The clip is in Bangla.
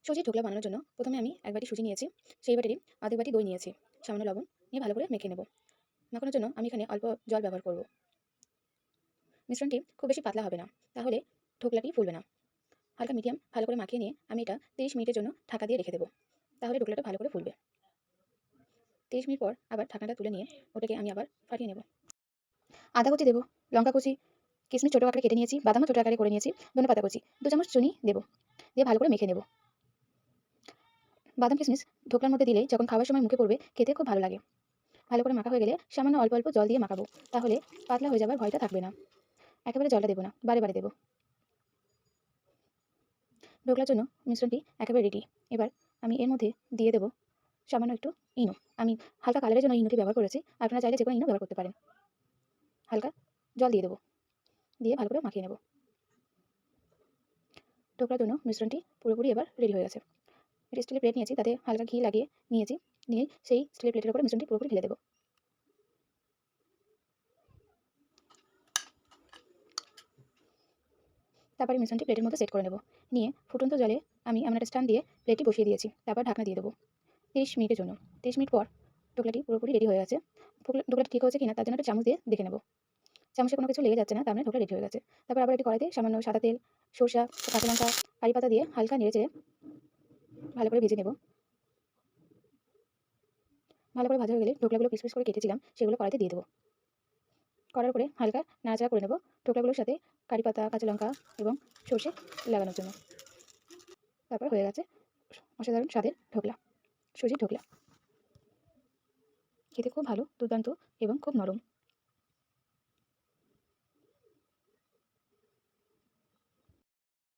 সুজির ঢোকলা বানানোর জন্য প্রথমে আমি এক বাটি সুজি নিয়েছি। সেই বাটিরই আধেক বাটি দই নিয়েছি। সামান্য লবণ নিয়ে ভালো করে মেখে নেব। মাখানোর জন্য আমি এখানে অল্প জল ব্যবহার করব। মিশ্রণটি খুব বেশি পাতলা হবে না, তাহলে ঢোকলাটি ফুলবে না। হালকা মিডিয়াম ভালো করে মাখিয়ে নিয়ে আমি এটা 30 মিনিটের জন্য ঢাকা দিয়ে রেখে দেবো। তাহলে ঢোকলাটা ভালো করে ফুলবে। 30 মিনিট পর আবার ঢাকনাটা তুলে নিয়ে ওটাকে আমি আবার ফাটিয়ে নেব। আদা কুচি দেবো, লঙ্কা কুচি, কিশমিশ ছোটো আকারে কেটে নিয়েছি, বাদামও ছোটো আকারে করে নিয়েছি, ধনেপাতা কুচি, 2 চামচ চিনি দেবো। দিয়ে ভালো করে মেখে নেব। বাদাম কিশমিশ ঢোকলার মধ্যে দিলে যখন খাওয়ার সময় মুখে পড়বে খেতে খুব ভালো লাগে। ভালো করে মাখা হয়ে গেলে সামান্য অল্প অল্প জল দিয়ে মাখাবো, তাহলে পাতলা হয়ে যাবার ভয়টা থাকবে না। একেবারে জলটা দেবো না, বারে বারে দেবো। ঢোকলার জন্য মিশ্রণটি একেবারে রেডি। এবার আমি এর মধ্যে দিয়ে দেবো সামান্য একটু ইনো। আমি হালকা কালারের জন্য ইনোটি ব্যবহার করেছি, আপনারা চাইলে যে কোনো ইনো ব্যবহার করতে পারেন। হালকা জল দিয়ে দেবো, দিয়ে ভালো করে মাখিয়ে নেব। ঢোকলার জন্য মিশ্রণটি পুরোপুরি এবার রেডি হয়ে গেছে। একটা স্টিলের প্লেট নিয়েছি, তাতে হালকা ঘি লাগিয়ে নিয়েছি। নিয়ে সেই স্টিলের প্লেটের উপরে মিশ্রণটি পুরোপুরি ঢেলে দেবো। তারপরে মিশ্রণটি প্লেটের মধ্যে সেট করে নেব। নিয়ে ফুটন্ত জলে আমি এমন একটা স্ট্যান্ড দিয়ে প্লেটটি বসিয়ে দিয়েছি। তারপর ঢাকনা দিয়ে দেবো 30 মিনিটের জন্য। 30 মিনিট পর ঢোকলাটি পুরোপুরি রেডি হয়ে গেছে। ঢোকলাটি ঠিক হয়েছে কিনা তার জন্য একটা চামচ দিয়ে দেখে নেব। চামচে কোনো কিছু লেগে যাচ্ছে না, তার মানে ঢোকলা রেডি হয়ে গেছে। তারপর আবার একটি কড়াইতে সামান্য সাদা তেল, সরষা, কাঁচা লঙ্কা, কারি পাতা দিয়ে হালকা নেড়েচেড়ে ভালো করে ভেজে নেব। ভালো করে ভাজা হয়ে গেলে ঢোকলাগুলো পিস পিস করে কেটেছিলাম সেগুলো কড়াইতে দিয়ে দেবো। কড়ার উপরে হালকা নাড়াচাড়া করে নেব ঢোকলাগুলোর সাথে কারি পাতা, কাঁচা লঙ্কা এবং সরষে লাগানোর জন্য। তারপর হয়ে গেছে অসাধারণ স্বাদের ঢোকলা, সুজির ঢোকলা। খেতে খুব ভালো, দুর্দান্ত এবং খুব নরম।